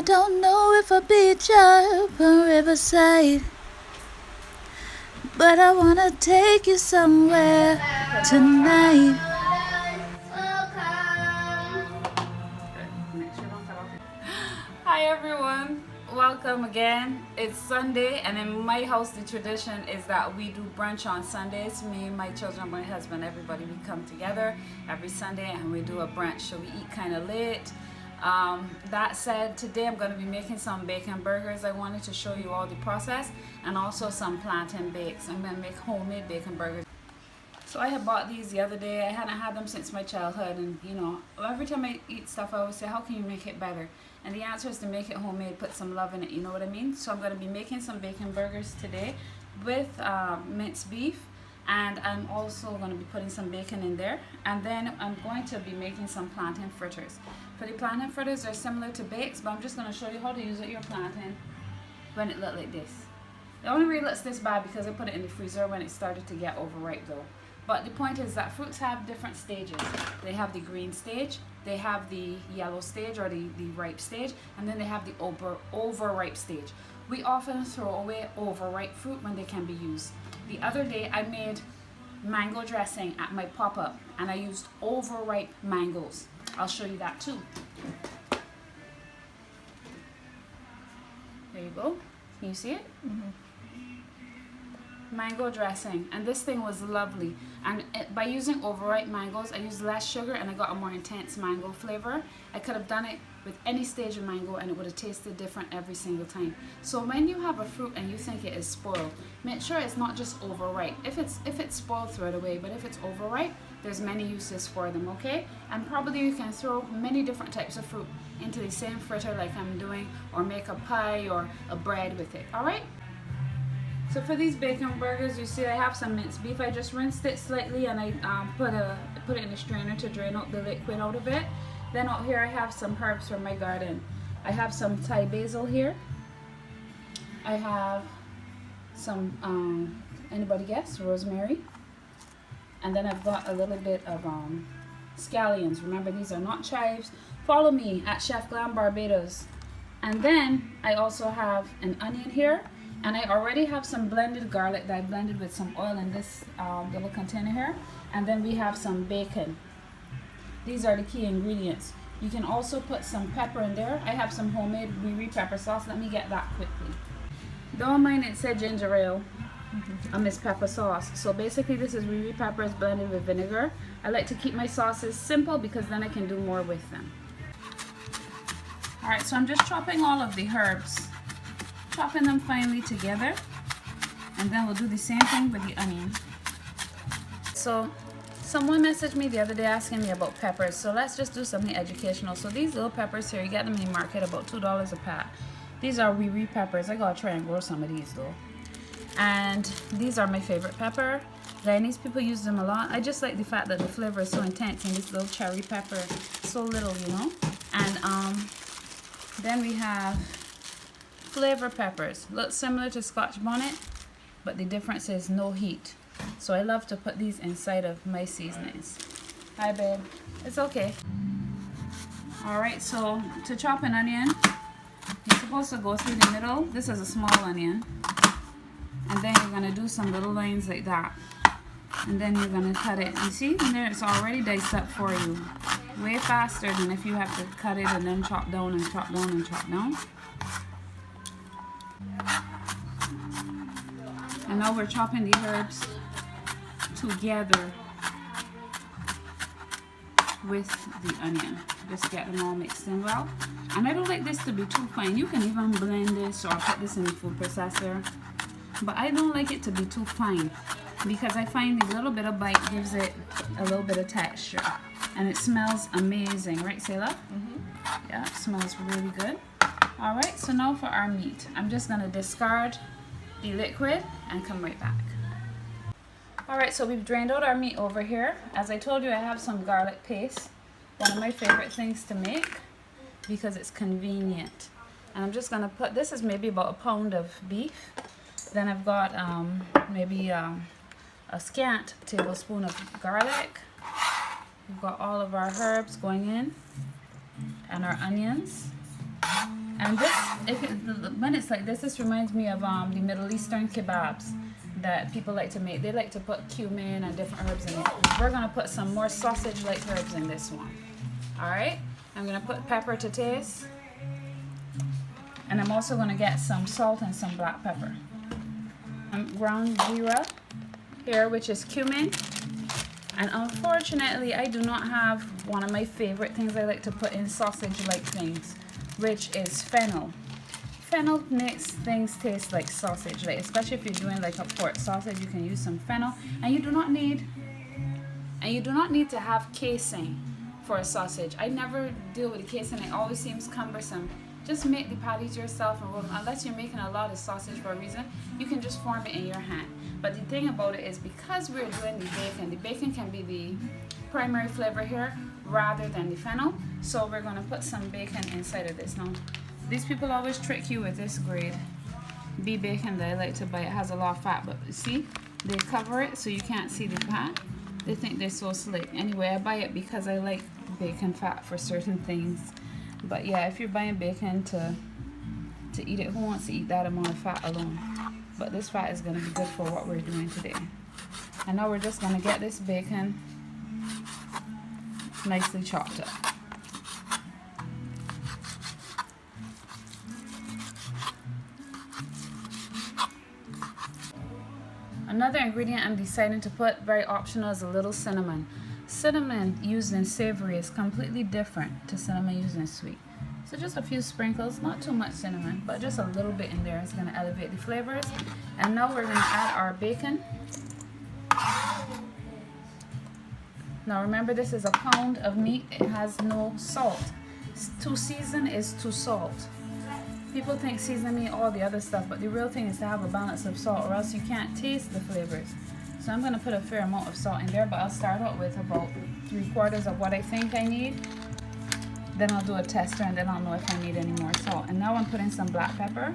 don't know if I'll beach up on Riverside, but I wanna take you somewhere tonight. Hi everyone, welcome again. It's Sunday, and in my house the tradition is that we do brunch on Sundays. Me, my children, my husband, everybody, we come together every Sunday and we do a brunch, so we eat kind of late. That said, today I'm going to be making some bacon burgers. I wanted to show you all the process, and also some plantain bakes. I'm going to make homemade bacon burgers. So I had bought these the other day. I hadn't had them since my childhood, and you know, every time I eat stuff I always say, how can you make it better? And the answer is to make it homemade, put some love in it, you know what I mean? So I'm going to be making some bacon burgers today with minced beef, and I'm also going to be putting some bacon in there, and then I'm going to be making some plantain fritters. For the plantain fritters, they're similar to bakes, but I'm just going to show you how to use your plantain when it looks like this. The only way it looks this bad because I put it in the freezer when it started to get overripe though. But the point is that fruits have different stages. They have the green stage, they have the yellow stage or the ripe stage, and then they have the overripe stage. We often throw away overripe fruit when they can be used. The other day I made mango dressing at my pop-up, and I used overripe mangoes. I'll show you that too. There you go. Can you see it? Mm-hmm. Mango dressing, and this thing was lovely. And by using overripe mangoes, I used less sugar and I got a more intense mango flavor. I could have done it with any stage of mango and it would have tasted different every single time. So when you have a fruit and you think it is spoiled, make sure it's not just overripe. If it's spoiled, throw it away, but if it's overripe, there's many uses for them, okay? And probably you can throw many different types of fruit into the same fritter like I'm doing, or make a pie or a bread with it, all right? So for these bacon burgers, you see I have some minced beef. I just rinsed it slightly, and I put it in a strainer to drain out the liquid out of it. Then out here I have some herbs from my garden. I have some Thai basil here. I have some, anybody guess? Rosemary. And then I've got a little bit of scallions. Remember, these are not chives. Follow me at Chef Glam Barbados. And then I also have an onion here. And I already have some blended garlic that I blended with some oil in this little container here. And then we have some bacon. These are the key ingredients. You can also put some pepper in there. I have some homemade riri pepper sauce. Let me get that quickly. Don't mind it said ginger ale. I miss pepper sauce. So basically this is riri peppers blended with vinegar. I like to keep my sauces simple because then I can do more with them. Alright, so I'm just chopping all of the herbs. Chopping them finely together, and then we'll do the same thing with the onion. So someone messaged me the other day asking me about peppers, so let's just do something educational. So these little peppers here, you get them in the market about $2 a pack. These are riri peppers. I gotta try and grow some of these though. And these are my favorite pepper. Guyanese people use them a lot. I just like the fact that the flavor is so intense, and this little cherry pepper, so little, you know. And then we have flavor peppers. Look similar to Scotch bonnet, but the difference is no heat. So I love to put these inside of my seasonings. Hi babe, it's okay. Alright, so to chop an onion, you're supposed to go through the middle. This is a small onion, and then you're going to do some little lines like that, and then you're going to cut it. You see in there, it's already diced up for you, way faster than if you have to cut it and then chop down and chop down and chop down. And now we're chopping the herbs together with the onion. Just get them all mixed in well. And I don't like this to be too fine. You can even blend this or put this in the food processor. But I don't like it to be too fine, because I find the little bit of bite gives it a little bit of texture. And it smells amazing, right Selah? Mm-hmm. Yeah, it smells really good. Alright, so now for our meat. I'm just going to discard the liquid and come right back. Alright, so we've drained out our meat over here. As I told you, I have some garlic paste. One of my favorite things to make because it's convenient. And I'm just going to put, this is maybe about a pound of beef. Then I've got maybe a scant tablespoon of garlic. We've got all of our herbs going in and our onions. And this, when it's like this reminds me of the Middle Eastern kebabs that people like to make. They like to put cumin and different herbs in it. We're gonna put some more sausage-like herbs in this one. All right, I'm gonna put pepper to taste. And I'm also gonna get some salt and some black pepper. Ground jeera here, which is cumin. And unfortunately, I do not have one of my favorite things I like to put in sausage-like things, which is fennel. Fennel makes things taste like sausage, like especially if you're doing like a pork sausage, you can use some fennel. And you do not need to have casing for a sausage. I never deal with the casing. It always seems cumbersome. Just make the patties yourself and roll them. Unless you're making a lot of sausage for a reason, you can just form it in your hand. But the thing about it is, because we're doing the bacon can be the primary flavor here rather than the fennel. So we're gonna put some bacon inside of this. Now, these people always trick you with this grade B bacon that I like to buy. It has a lot of fat, but see, they cover it so you can't see the fat. They think they're so slick. Anyway, I buy it because I like bacon fat for certain things. But yeah, if you're buying bacon to eat it, who wants to eat that amount of fat alone? But this fat is going to be good for what we're doing today. And now we're just going to get this bacon nicely chopped up. Another ingredient I'm deciding to put, very optional, is a little cinnamon. Cinnamon used in savory is completely different to cinnamon used in sweet. So just a few sprinkles, not too much cinnamon, but just a little bit in there is going to elevate the flavors. And now we're going to add our bacon. Now remember, this is a pound of meat. It has no salt. To season is to salt. People think season meat, all the other stuff, but the real thing is to have a balance of salt, or else you can't taste the flavors. So I'm going to put a fair amount of salt in there, but I'll start out with about 3/4 of what I think I need. Then I'll do a tester, and then I'll know if I need any more salt. And now I'm putting some black pepper.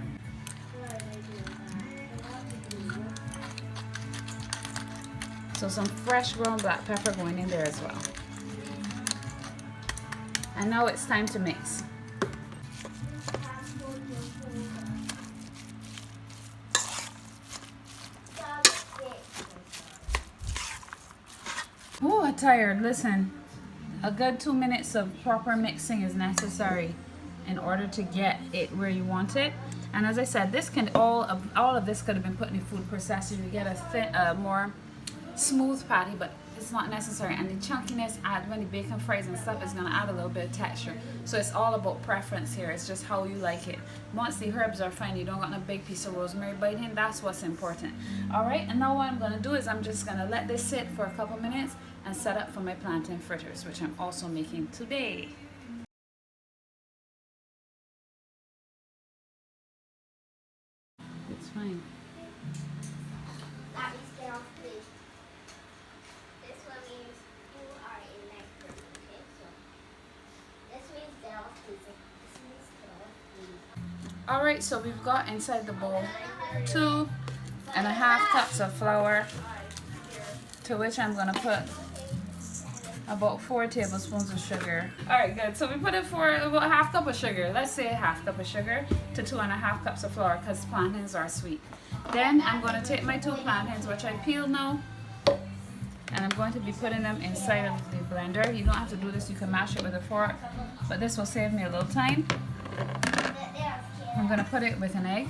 So some fresh ground black pepper going in there as well. And now it's time to mix. Oh, I'm tired. Listen, a good 2 minutes of proper mixing is necessary in order to get it where you want it. And as I said, this can all of this could have been put in a food processor. You get a more smooth patty, but it's not necessary. And the chunkiness when the bacon fries and stuff is going to add a little bit of texture. So it's all about preference here. It's just how you like it. Once the herbs are fine, you don't got a big piece of rosemary bite in. That's what's important. All right, and now what I'm going to do is I'm just going to let this sit for a couple minutes and set up for my plantain fritters, which I'm also making today. It's fine. Alright, so we've got inside the bowl 2.5 cups of flour, to which I'm going to put about 4 tablespoons of sugar. Alright, good. So we put it for about 1/2 cup of sugar. Let's say 1/2 cup of sugar to 2.5 cups of flour, because plantains are sweet. Then I'm going to take my 2 plantains, which I peeled now, and I'm going to be putting them inside of the blender. You don't have to do this, you can mash it with a fork, but this will save me a little time. I'm going to put it with an egg.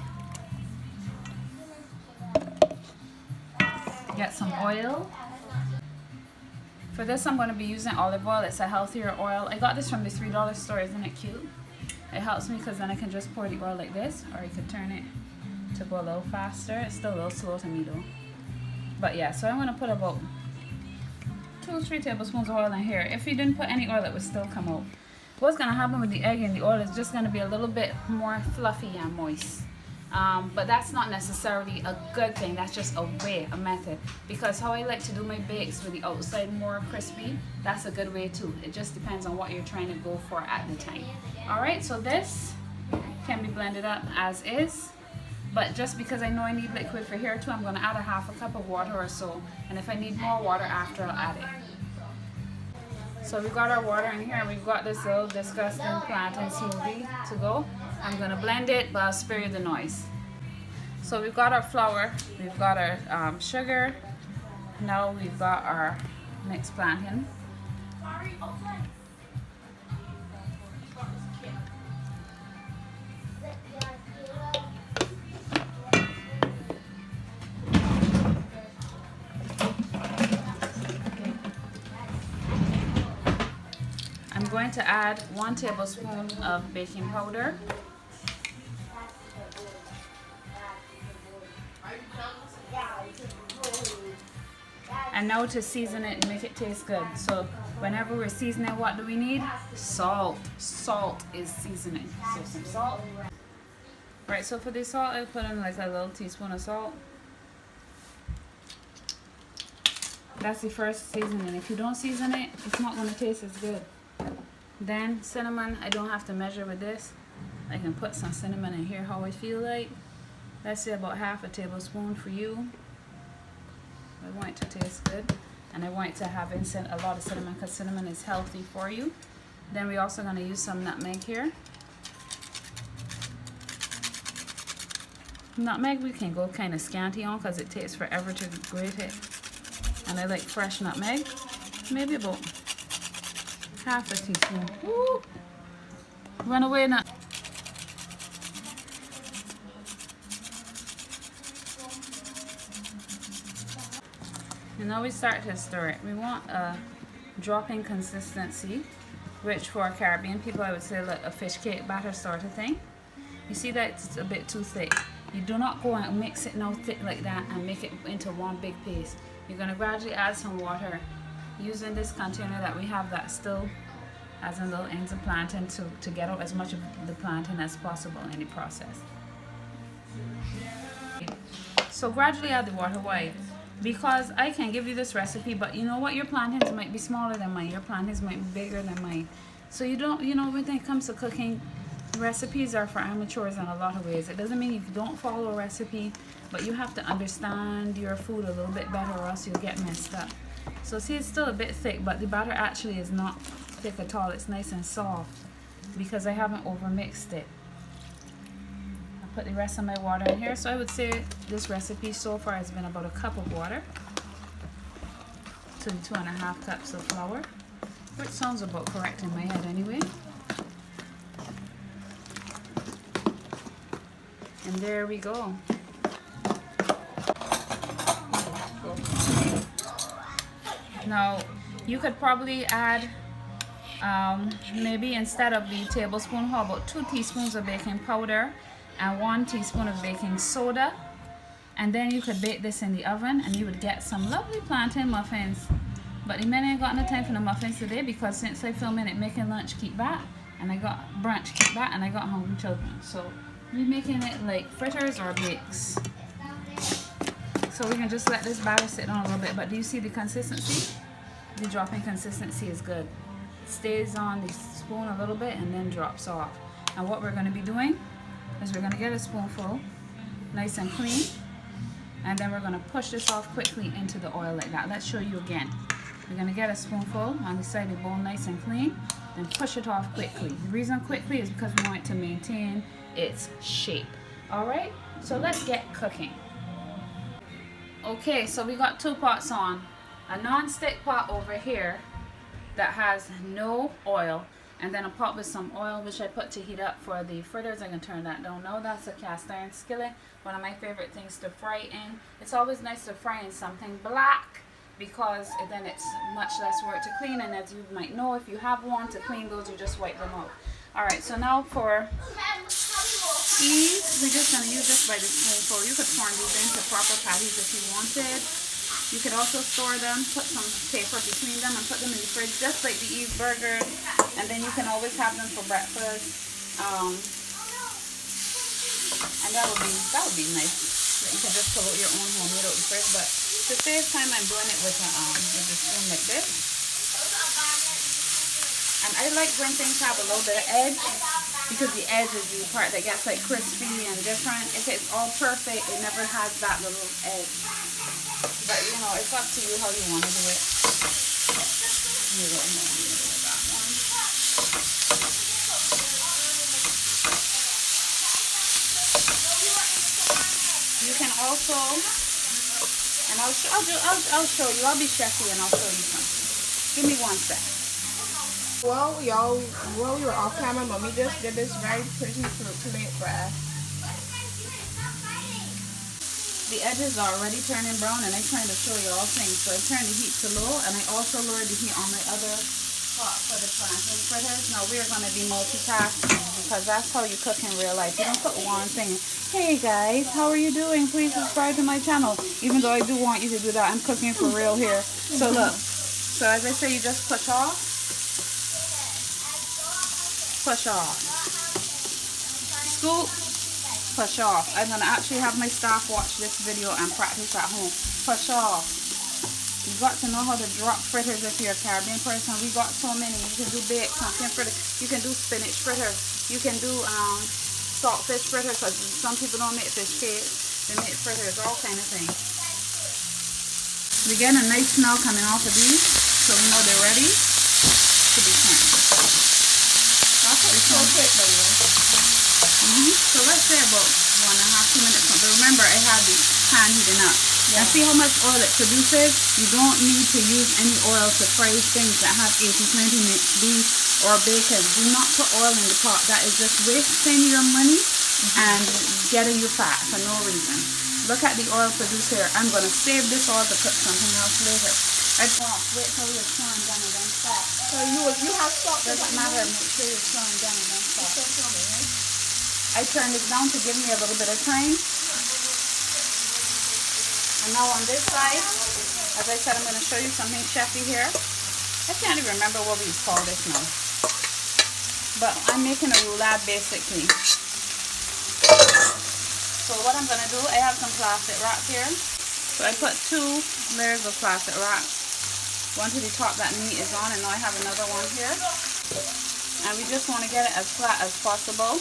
Get some oil. For this, I'm going to be using olive oil. It's a healthier oil. I got this from the $3 store. Isn't it cute? It helps me because then I can just pour the oil like this, or you could turn it to go a little faster. It's still a little slow to me though. But yeah, so I'm going to put about 2-3 tablespoons of oil in here. If you didn't put any oil, it would still come out. What's going to happen with the egg and the oil is just going to be a little bit more fluffy and moist. But that's not necessarily a good thing. That's just a way, a method. Because how I like to do my bakes with the outside more crispy, that's a good way too. It just depends on what you're trying to go for at the time. Alright, so this can be blended up as is. But just because I know I need liquid for here too, I'm going to add 1/2 cup of water or so. And if I need more water after, I'll add it. So we got our water in here, and we've got this little disgusting plantain smoothie to go. I'm gonna blend it, but I'll spare you the noise. So we've got our flour, we've got our sugar, now we've got our mixed plantain. I'm going to add 1 tablespoon of baking powder. And now to season it and make it taste good. So whenever we're seasoning, what do we need? Salt. Salt is seasoning. So some salt. Right, so for the salt, I put in like a little teaspoon of salt. That's the first seasoning. If you don't season it, it's not going to taste as good. Then cinnamon, I don't have to measure with this. I can put some cinnamon in here how I feel like. Let's say about half a tablespoon for you. I want it to taste good, and I want it to have a lot of cinnamon because cinnamon is healthy for you. Then we're also going to use some nutmeg here. Nutmeg we can go kind of scanty on because it takes forever to grate it, and I like fresh nutmeg. Maybe about half a teaspoon. Woo! Run away now. And now we start to stir it. We want a dropping consistency, which for Caribbean people I would say like a fish cake batter sort of thing. You see that it's a bit too thick. You do not go and mix it now thick like that and make it into one big paste. You're going to gradually add some water using this container that we have that still has a little ends of plantain to get out as much of the plantain as possible in the process. So gradually add the water. Why? Because I can give you this recipe, but you know what, your plantains might be smaller than mine, your plantains might be bigger than mine. So you don't, when it comes to cooking, recipes are for amateurs in a lot of ways. It doesn't mean you don't follow a recipe, but you have to understand your food a little bit better or else you'll get messed up. So see, it's still a bit thick, but the batter actually is not thick at all. It's nice and soft because I haven't overmixed it. Put the rest of my water in here. So I would say this recipe so far has been about a cup of water to 2.5 cups of flour, which sounds about correct in my head anyway. And there we go. Now you could probably add maybe instead of the tablespoon, how about 2 teaspoons of baking powder and 1 teaspoon of baking soda, and then you could bake this in the oven and you would get some lovely plantain muffins. But the men ain't got no time for the muffins today because since I filming it making lunch keep back, and I got brunch keep back, and I got hungry children, so we're making it like fritters or bakes. So we can just let this batter sit on a little bit. But do you see the consistency? The dropping consistency is good. It stays on the spoon a little bit and then drops off. And what we're going to be doing is we're going to get a spoonful nice and clean, and then we're going to push this off quickly into the oil like that. Let's show you again. We're going to get a spoonful on the side of the bowl nice and clean, then push it off quickly. The reason quickly is because we want it to maintain its shape. Alright, so let's get cooking. Okay, so we got 2 pots on. A non-stick pot over here that has no oil, and then a pot with some oil which I put to heat up for the fritters. I can turn that down now. That's a cast iron skillet, one of my favorite things to fry in. It's always nice to fry in something black because then it's much less work to clean, and as you might know, if you have one to clean those, you just wipe them out. Alright, so now for ease, we're just going to use this by the spoonful. You could form these into proper patties if you wanted. You could also store them, put some paper between them and put them in the fridge just like the Eve burgers, and then you can always have them for breakfast. And that would be nice. You can just pull out your own homemade out the fridge, but to save time I'm doing it with the spoon like this. And I like when things have a little bit of edge, because the edge is the part that gets like crispy and different. If it's all perfect, it never has that little edge. But it's up to you how you want to do it. Here we go. That one. You can also, and I'll show you. I'll be chefy and I'll show you something. Give me one sec. Well, y'all, while we were off camera, Mommy just did this very pretty fruit plate for us. The edges are already turning brown, and I'm trying to show you all things. So I turned the heat to low, and I also lowered the heat on my other pot for the plantain fritters. Now we're going to be multitasking because that's how you cook in real life. You don't put one thing. Hey guys, how are you doing? Please subscribe to my channel. Even though I do want you to do that, I'm cooking for real here. So look. So as I say, you just push off. Push off. Scoop. Push off. I'm going to actually have my staff watch this video and practice at home. Push off. You've got to know how to drop fritters if you're a Caribbean person. We got so many. You can do baked plantain fritters. You can do spinach fritters. You can do saltfish fritters, because some people don't make fish cakes. They make fritters, all kind of things. We get a nice smell coming off of these, so we know they're ready to be turned. That's what it's so quick, by the way. So let's say about 1.5 to 2 minutes. But remember, I had the pan heating up. Yeah. And see how much oil it produces? You don't need to use any oil to fry things that have 80-20 mixed beef or bacon. Do not put oil in the pot. That is just wasting your money and getting you fat for no reason. Look at the oil produced here. I'm going to save this oil to cook something else later. Wait till you're slowing down and then stop. So you have salt. Doesn't matter. Make sure you're slowing down and then stop. I turned this down to give me a little bit of time. And now on this side, as I said, I'm going to show you something chefy here. I can't even remember what we call this now. But I'm making a roulade basically. So what I'm going to do, I have some plastic wraps here. So I put 2 layers of plastic wraps. One to the top that the meat is on, and now I have another one here. And we just want to get it as flat as possible.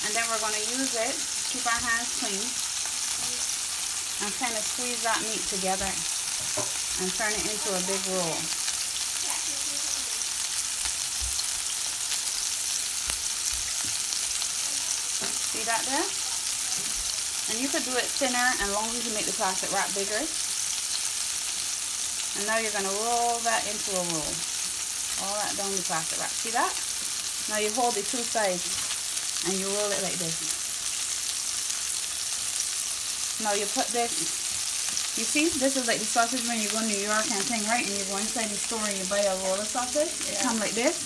And then we're going to use it, keep our hands clean, and kind of squeeze that meat together and turn it into a big roll. See that there? And you could do it thinner and longer to make the plastic wrap bigger. And now you're going to roll that into a roll. All that down the plastic wrap. See that? Now you hold the 2 sides and you roll it like this. Now you put this, you see, this is like the sausage when you go to New York and thing, right? And you go inside the store and you buy a roll of sausage. It comes like this.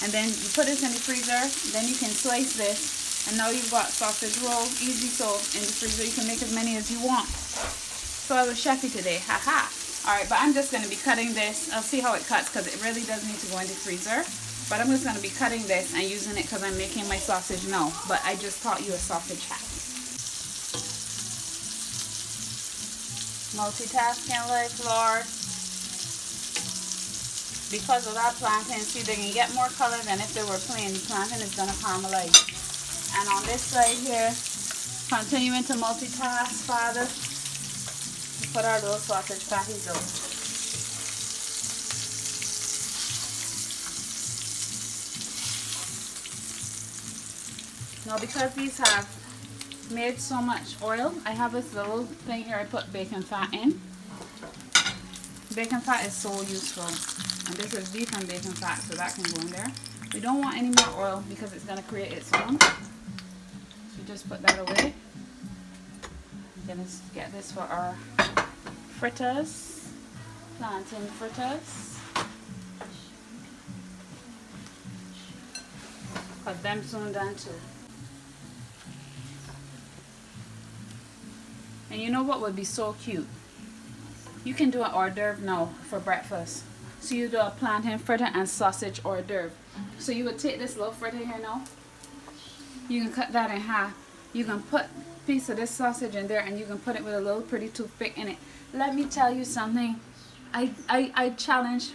And then you put this in the freezer. Then you can slice this. And now you've got sausage roll, easy, so in the freezer you can make as many as you want. So I was chefy today, haha. Alright, but I'm just going to be cutting this. I'll see how it cuts because it really does need to go in the freezer. But I'm just going to be cutting this and using it because I'm making my sausage now. But I just taught you a sausage hack. Multitasking life, Lord. Because of that plantain, see, they can get more color than if they were plain. The plantain is going to caramelize. And on this side here, continuing to multitask, Father. Put our little sausage patties out. Now because these have made so much oil, I have this little thing here I put bacon fat in. Bacon fat is so useful. And this is beef and bacon fat, so that can go in there. We don't want any more oil because it's going to create its own. So just put that away. I'm going to get this for our fritters, plantain fritters. Cut them soon done too. And you know what would be so cute? You can do an hors d'oeuvre now for breakfast. So you do a plantain fritter and sausage hors d'oeuvre. So you would take this little fritter here now. You can cut that in half. You can put a piece of this sausage in there and you can put it with a little pretty toothpick in it. Let me tell you something. I challenge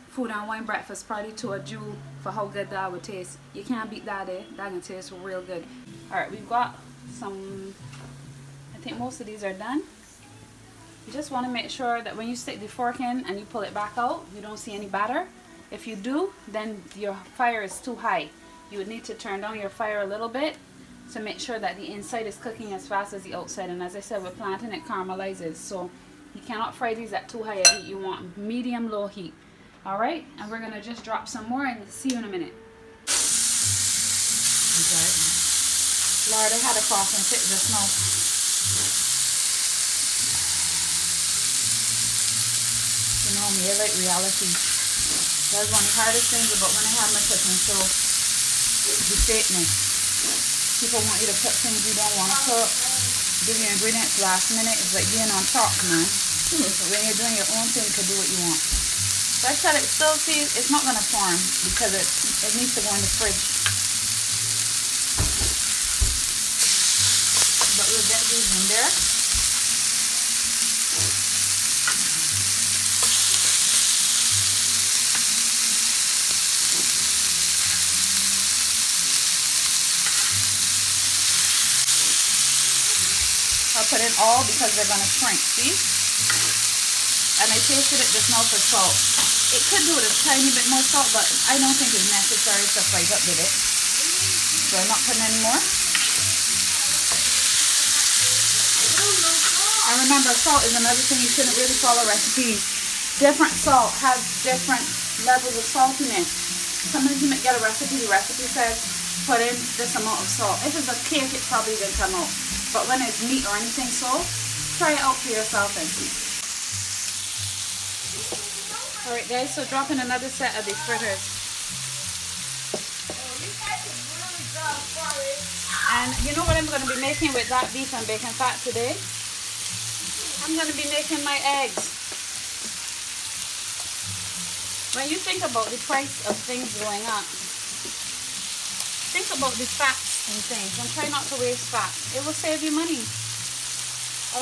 food and wine breakfast party to a jewel for how good that would taste. You can't beat that, eh? That can taste real good. Alright, we've got some, I think most of these are done. You just want to make sure that when you stick the fork in and you pull it back out, you don't see any batter. If you do, then your fire is too high. You would need to turn down your fire a little bit to make sure that the inside is cooking as fast as the outside. And as I said, with plantain, it caramelizes. So you cannot fry these at too high a heat. You want medium-low heat. Alright, and we're going to just drop some more and see you in a minute. Okay. Lord, I had a coughing fit just now. You know me, I like reality. That's one of the hardest things about when I have my cooking show. The fakeness. People want you to cook things you don't want to cook. Give you ingredients last minute. It's like being on top, man. But when you're doing your own thing, you can do what you want. But I said it still, see, it's not going to form because it needs to go in the fridge. But we'll get these in there. I'll put in all because they're going to shrink, see? And I tasted it just now for salt. It could do with a tiny bit more salt, but I don't think it's necessary to fight up with it. So I'm not putting any more. And remember, salt is another thing you shouldn't really follow recipes. Different salt has different levels of saltiness. Sometimes you might get a recipe, the recipe says put in this amount of salt. If it's a cake, it probably didn't come out. But when it's meat or anything salt, try it out for yourself and see. Alright guys, so drop in another set of the fritters. And you know what I'm going to be making with that beef and bacon fat today? I'm going to be making my eggs. When you think about the price of things going up, think about the fats and things and try not to waste fat. It will save you money.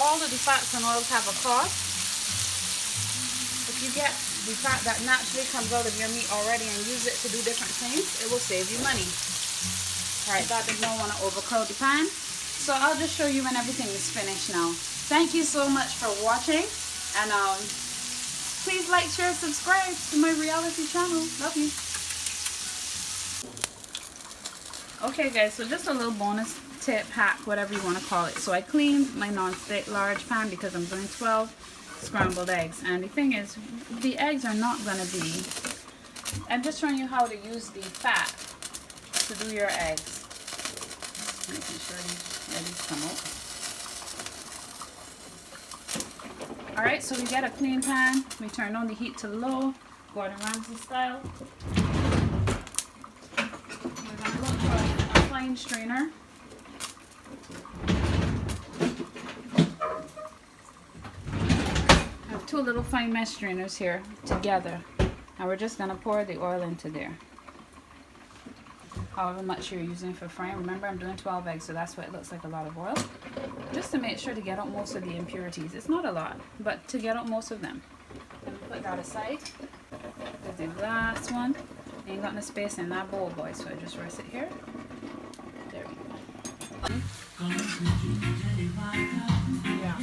All of the fats and oils have a cost. If you get the fat that naturally comes out of your meat already and use it to do different things, it will save you money. Alright, that does not want to overcrowd the pan. So I'll just show you when everything is finished now. Thank you so much for watching. And please like, share, subscribe to my reality channel. Love you. Okay guys, so just a little bonus tip, hack, whatever you want to call it. So I cleaned my non-stick large pan because I'm doing 12 scrambled eggs, and the thing is, the eggs are not going to be, I'm just showing you how to use the fat to do your eggs, making sure these eggs come out. Alright, so we get a clean pan, we turn on the heat to low, Gordon Ramsay style. We're going to look for a fine strainer. Two little fine mesh strainers here together, and we're just going to pour the oil into there, however much you're using for frying. Remember, I'm doing 12 eggs, so that's why it looks like a lot of oil, just to make sure to get out most of the impurities. It's not a lot, but to get out most of them. Let me put that aside. There's the last one. Ain't got no space in that bowl, boys, so I just rest it here. There we go. Yeah.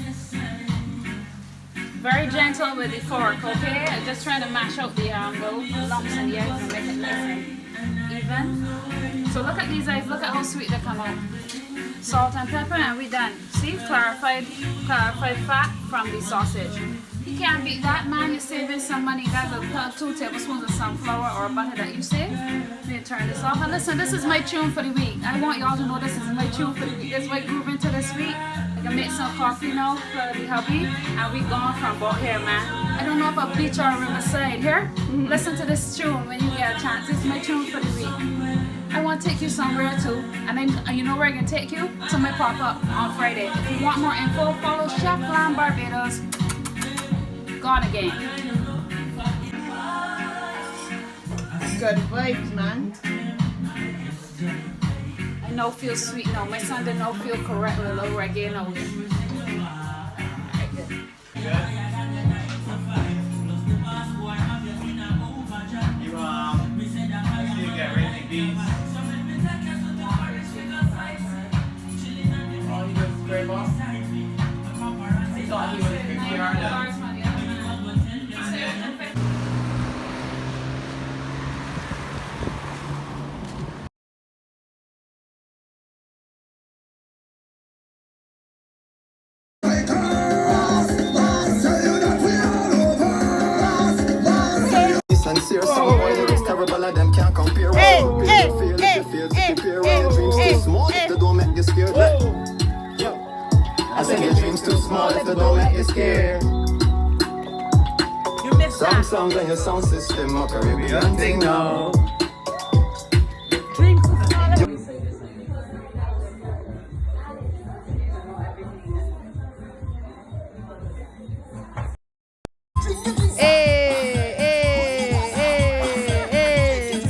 Very gentle with the fork, okay? I'm just trying to mash out the little lumps in the eggs and make it nice and even. So look at these eggs, look at how sweet they come out. Salt and pepper, and we're done. See, clarified fat from the sausage. You can't beat that, man. You're saving some money. Guys, I'll put 2 tablespoons of sunflower or butter that you save. Let me turn this off. And listen, this is my tune for the week. I want y'all to know this is my tune for the week. This is my groove into this week. I can make some coffee now for the hubby, and we gone from about here, man. I don't know if I'll bleach or Riverside. Here, listen to this tune when you get a chance. This is my tune for the week. I want to take you somewhere too, and then you know where I can take you? To my pop-up on Friday. If you want more info, follow Chef Glam Barbados. Gone again. Good vibes, man. I know feel sweet now. My son did not feel correct with a little reggae now. Alright, good. You get ready beans. Oh, he was great boss. He thought he was 50 hard. sincere. Someone who is terrible and them can't compare. Hey, Feel hey, if you hey, feel hey, to prepare. hey, Your dreams hey, too small hey. if they don't make you scared. I said your dreams too small if they don't make you scared. You missed Some that. songs on your sound system, a Caribbean thing now. Dreams too small. Hey, hey, hey, hey.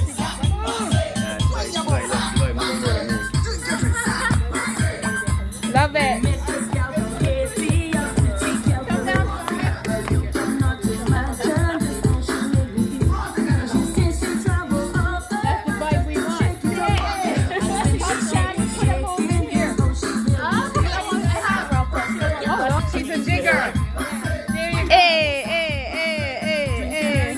Love it. That's the vibe we want. Oh, she's a jigger. Hey, hey, hey, hey, hey. Hey.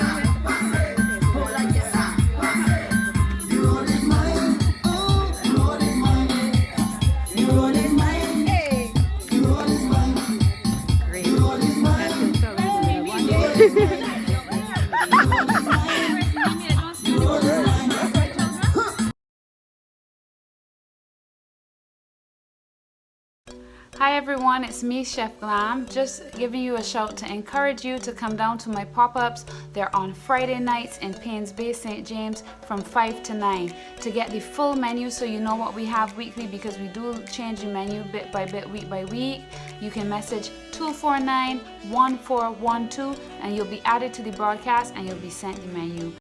Hi everyone, it's me, Chef Glam, just giving you a shout to encourage you to come down to my pop-ups. They're on Friday nights in Paynes Bay, St. James from 5 to 9. To get the full menu so you know what we have weekly, because we do change the menu bit by bit, week by week, you can message 249-1412 and you'll be added to the broadcast and you'll be sent the menu.